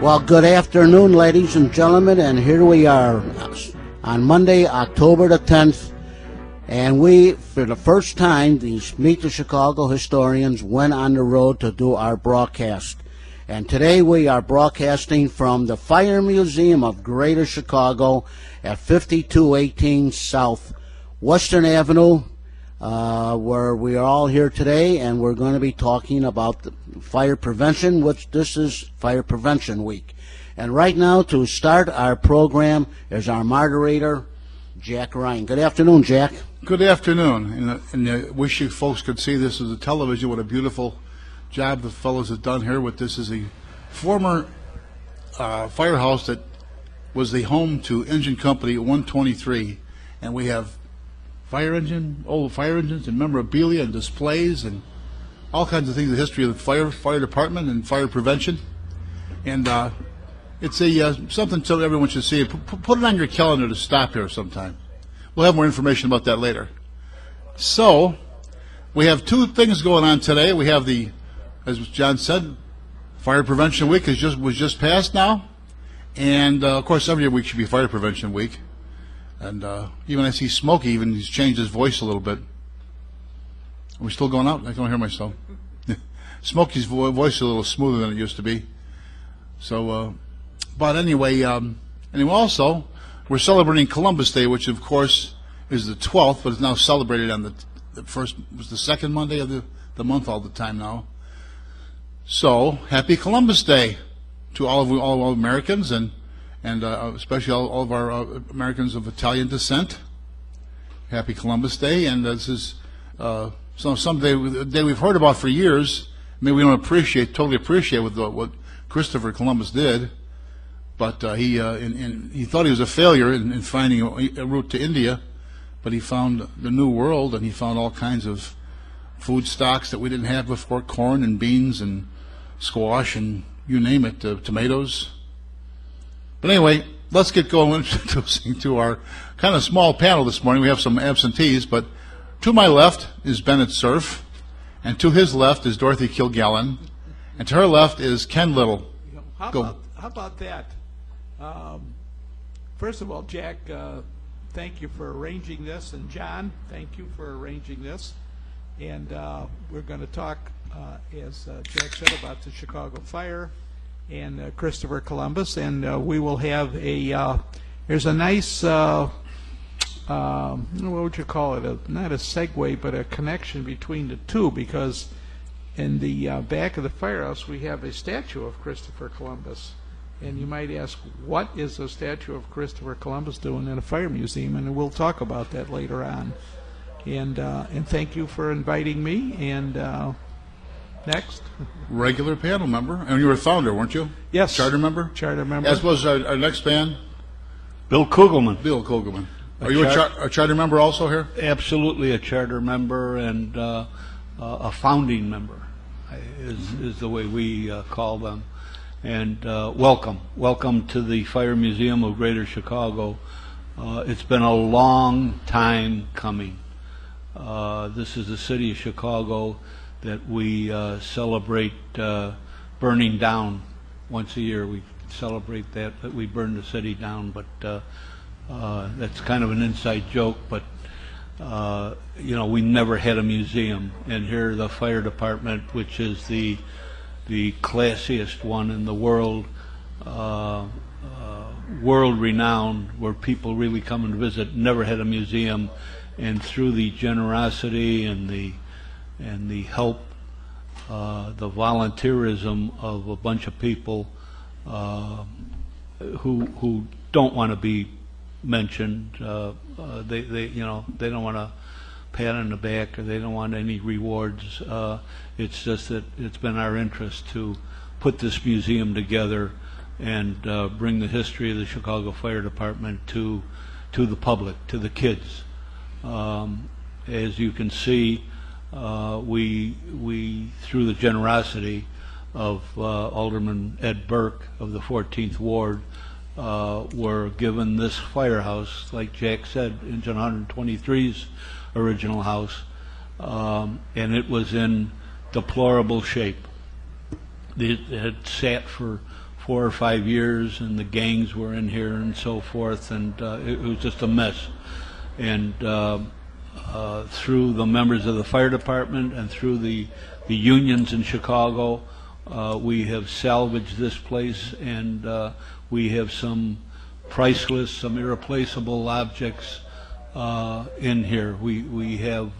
Well, good afternoon, ladies and gentlemen, and here we are on Monday, October the 10th, and we, for the first time, these Meet the Chicago Historians went on the road to do our broadcast. And today we are broadcasting from the Fire Museum of Greater Chicago at 5218 South Western Avenue, where we are all here today, and we're going to be talking about the fire prevention, which this is Fire Prevention Week. And right now, to start our program, is our moderator, Jack Ryan. Good afternoon, Jack. Good afternoon, and I wish you folks could see this as a television. What a beautiful job the fellows have done here with this. Is a former firehouse that was the home to Engine Company 123, and we have old fire engines and memorabilia and displays and all kinds of things, the history of the fire department and fire prevention. And it's something so everyone should see. Put it on your calendar to stop here sometime. We'll have more information about that later. So we have two things going on today. We have the, as John said, Fire Prevention Week was just passed now, and of course every week should be Fire Prevention Week. And even I see Smokey, even he's changed his voice a little bit. Are we still going out? I can't hear myself. Smokey's voice is a little smoother than it used to be. So, but anyway, also, we're celebrating Columbus Day, which of course is the 12th, but it's now celebrated on the first, was the second Monday of the month all the time now. So, happy Columbus Day to all of Americans, and especially all of our Americans of Italian descent. Happy Columbus Day, and this is some day we've heard about for years. Maybe we don't totally appreciate what Christopher Columbus did, but he thought he was a failure in finding a route to India, but he found the New World, and he found all kinds of food stocks that we didn't have before: corn and beans and squash and you name it, tomatoes. But anyway, let's get going introducing to our kind of small panel this morning. We have some absentees, but to my left is Bennett Cerf, and to his left is Dorothy Kilgallen, and to her left is Ken Little. How about that? First of all, Jack, thank you for arranging this, and John, thank you for arranging this. And we're going to talk, as Jack said, about the Chicago Fire and Christopher Columbus, and we will have there's a nice, what would you call it, not a segue, but a connection between the two, because in the back of the firehouse we have a statue of Christopher Columbus. And you might ask, what is a statue of Christopher Columbus doing in a fire museum? And we'll talk about that later on. And thank you for inviting me. And next. Regular panel member. And you were a founder, weren't you? Yes. Charter member? Charter member. As was our next man? Bill Kugelman. Bill Kugelman. Are you a charter member also here? Absolutely a charter member, and a founding member is the way we call them. And welcome to the Fire Museum of Greater Chicago. It's been a long time coming. This is the city of Chicago that we celebrate burning down once a year. We celebrate that we burn the city down, but that's kind of an inside joke. But we never had a museum, and here the fire department, which is the classiest one in the world, world renowned, where people really come and visit, never had a museum. And through the generosity and the help, the volunteerism of a bunch of people who don't want to be mentioned, they don't want to pat on the back, or they don't want any rewards. It's just that it's been our interest to put this museum together and bring the history of the Chicago Fire Department to the public, to the kids. As you can see, we through the generosity of Alderman Ed Burke of the 14th Ward, were given this firehouse, like Jack said, Engine 123's original house, and it was in deplorable shape. It had sat for 4 or 5 years, and the gangs were in here and so forth, and it was just a mess. And through the members of the fire department and through the unions in Chicago, we have salvaged this place, and we have some priceless, some irreplaceable objects in here. We have,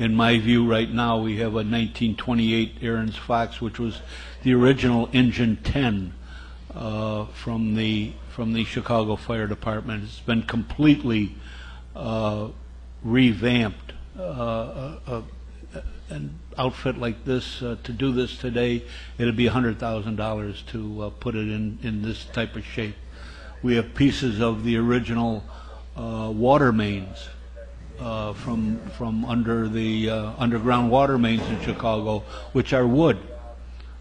in my view right now, we have a 1928 Aaron's Fox, which was the original Engine 10 from the Chicago Fire Department. It's been completely revamped. An outfit like this, to do this today, it'd be $100,000 to put it in this type of shape. We have pieces of the original water mains from under the underground water mains in Chicago, which are wood.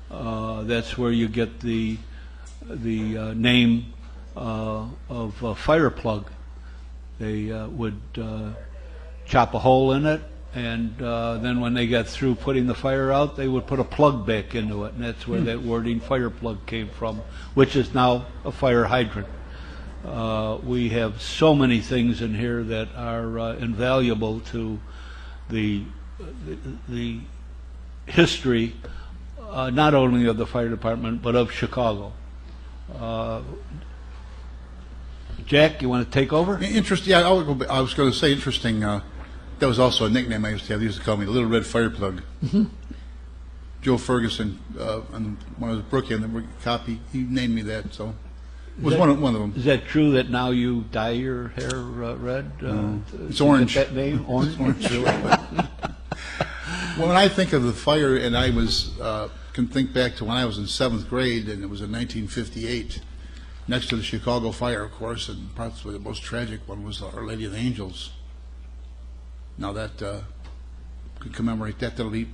That's where you get the name of fire plug. They would chop a hole in it, and then when they got through putting the fire out, they would put a plug back into it, and that's where that wording fire plug came from, which is now a fire hydrant. We have so many things in here that are invaluable to the history, not only of the fire department, but of Chicago. Jack, you want to take over? Interesting. Yeah, I was going to say interesting. That was also a nickname I used to have. They used to call me the Little Red Fire Plug. Joe Ferguson, when I was at Brookhaven, the copy, he named me that. So it was one of them. Is that true that now you dye your hair red? It's orange. That name, orange. Well, when I think of the fire, and I can think back to when I was in 7th grade, and it was in 1958. Next to the Chicago fire, of course, and probably the most tragic one was Our Lady of the Angels. Now that could commemorate that. That'll be,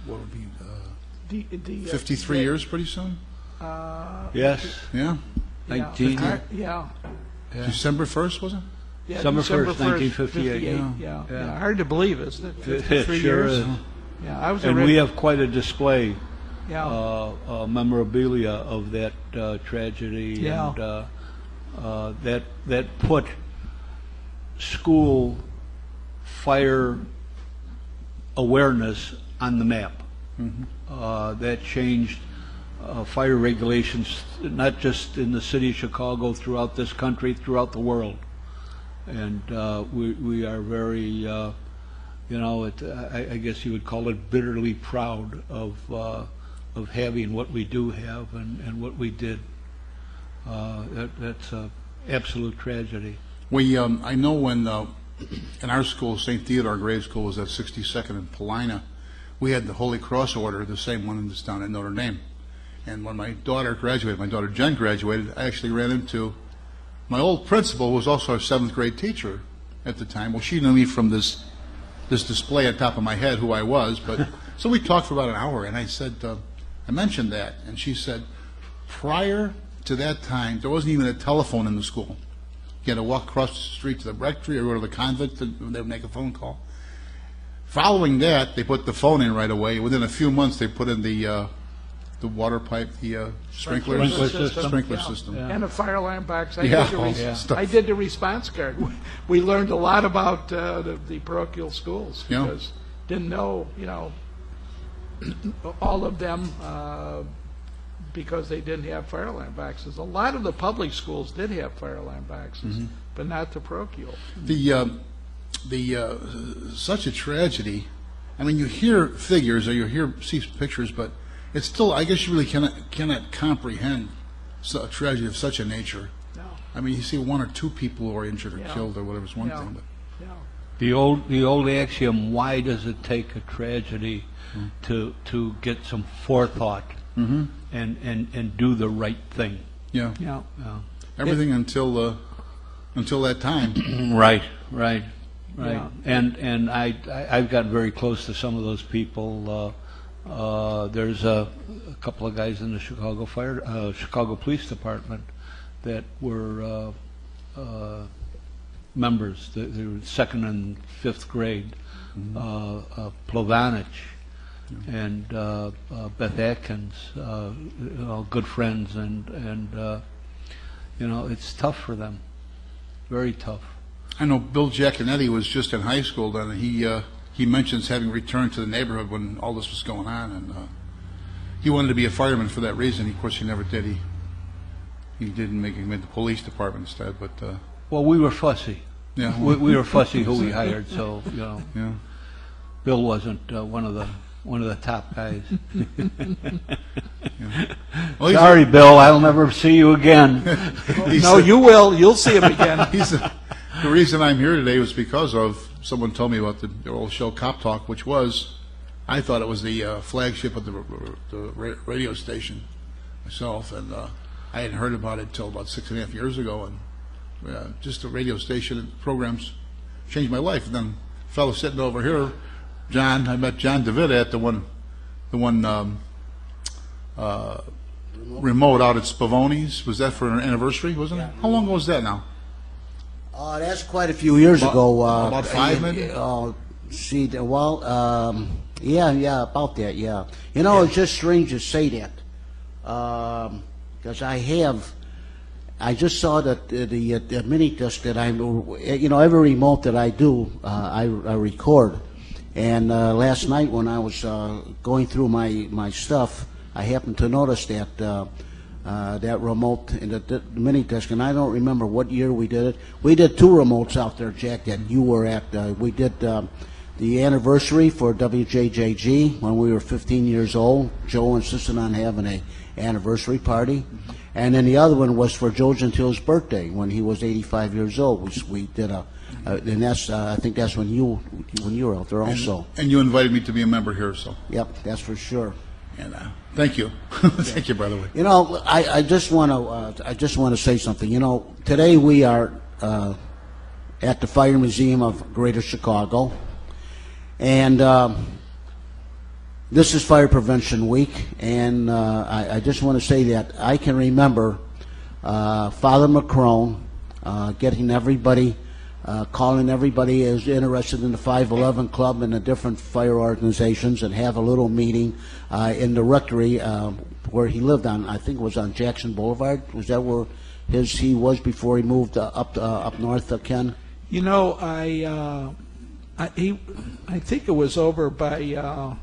what would be, 53 years pretty soon? Yes. Yeah? 19. Yeah. December 1st, was it? Yeah, December 1st, 1958. 1958. Yeah. Hard to believe, isn't it? It 53 sure years. is. Yeah, I was And already, we have quite a display, memorabilia of that tragedy, Yeah. and that put school fire awareness on the map. That changed fire regulations, not just in the city of Chicago, throughout this country, throughout the world. And we are very, I guess you would call it bitterly proud of having what we do have and what we did. That's an absolute tragedy. I know when in our school, St. Theodore Grade School was at 62nd and Paulina, we had the Holy Cross Order, the same one that's down at Notre Dame. And when my daughter Jen graduated, I actually ran into my old principal, was also our 7th grade teacher at the time. Well, she knew me from this display on top of my head, who I was. But so we talked for about an hour, and I said, I mentioned that, and she said, prior to that time, there wasn't even a telephone in the school. You had to walk across the street to the rectory or go to the convent, and they would make a phone call. Following that, they put the phone in right away. Within a few months, they put in the water pipe, the sprinkler system. and a fire alarm box. I Stuff. did the response card. We learned a lot about the parochial schools because didn't know, all of them because they didn't have fire alarm boxes. A lot of the public schools did have fire alarm boxes, but not the parochial. Such a tragedy. I mean, you hear figures or see pictures, but it's still, I guess you really cannot comprehend a tragedy of such a nature. No. I mean, you see 1 or 2 people who are injured or killed or whatever is one thing, but The old axiom, why does it take a tragedy to get some forethought and do the right thing? yeah, Yeah. everything until that time. Right. Yeah. And I've gotten very close to some of those people. There's a couple of guys in the Chicago Police Department that were members. They were 2nd and 5th grade. Plovanich, and Beth Atkins, all good friends, and it's tough for them, very tough. I know Bill Giaconetti was just in high school then, and he mentions having returned to the neighborhood when all this was going on, and he wanted to be a fireman for that reason. Of course, he never did. He didn't make him in the police department instead, but Well, we were fussy. yeah, We were fussy who we hired, so yeah. Bill wasn't one of the top guys. Well, he's Sorry, Bill, I'll never see you again. No, you will. You'll see him again. The reason I'm here today was because of someone told me about the old show Cop Talk, which was, I thought it was the flagship of the radio station myself, and I hadn't heard about it until about 6.5 years ago, and just the radio station and programs changed my life. And then a fellow sitting over here, John, I met John DeVitt at the one remote out at Spavoni's. Was that for an anniversary, wasn't it? How long ago was that now? That's quite a few years ago. About 5 maybe? Yeah, about that, yeah. It's just strange to say that. Because I just saw that the mini disc that every remote that I do, I record. And last night when I was going through my stuff, I happened to notice that that remote in the mini disc, and I don't remember what year we did it. We did 2 remotes out there, Jack, that you were at. We did the anniversary for WJJG when we were 15 years old. Joe insisted on having an anniversary party. And then the other one was for Joe Gentile's birthday when he was 85 years old. We did and that's I think that's when you were out there also. And you invited me to be a member here, so. Yep, that's for sure. And thank you, thank you, by the way. I just want to say something. Today we are at the Fire Museum of Greater Chicago, and this is Fire Prevention Week, and I just want to say that I can remember Father McCrone getting everybody, calling everybody who's interested in the 511 Club and the different fire organizations, and have a little meeting in the rectory where he lived on, I think it was on Jackson Boulevard. Was that where he was before he moved up north, Ken? I think it was over by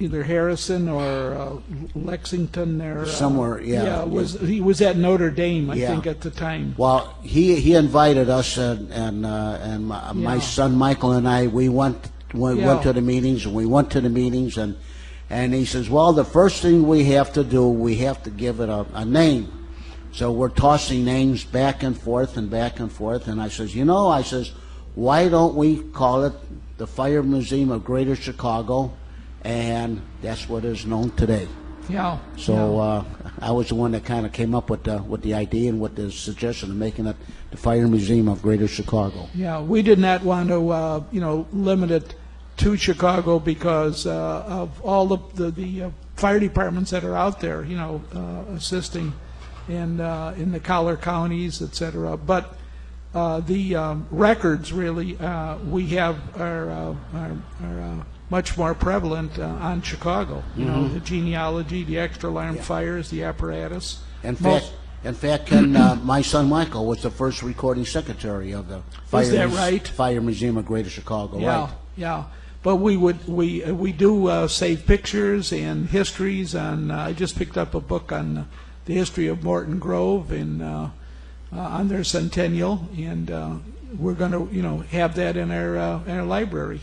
either Harrison or Lexington or somewhere. Yeah, he was at Notre Dame, I think, at the time. Well, he invited us, and my son Michael and I, we went to the meetings, and he says, well, the first thing we have to do, we have to give it a name. So we're tossing names back and forth, and I says, why don't we call it the Fire Museum of Greater Chicago? And that's what is known today. Yeah. So I was the one that kind of came up with the idea and with the suggestion of making it the Fire Museum of Greater Chicago. Yeah, we did not want to limit it to Chicago because of all the fire departments that are out there, assisting in the collar counties, etc. But the records really we have are much more prevalent on Chicago. The genealogy, the extra alarm fires, the apparatus. In fact, Ken, my son Michael was the first recording secretary of the Fire Museum of Greater Chicago. Yeah, right? Yeah. But we do save pictures and histories, and I just picked up a book on the history of Morton Grove and on their centennial, and we're going to have that in our library.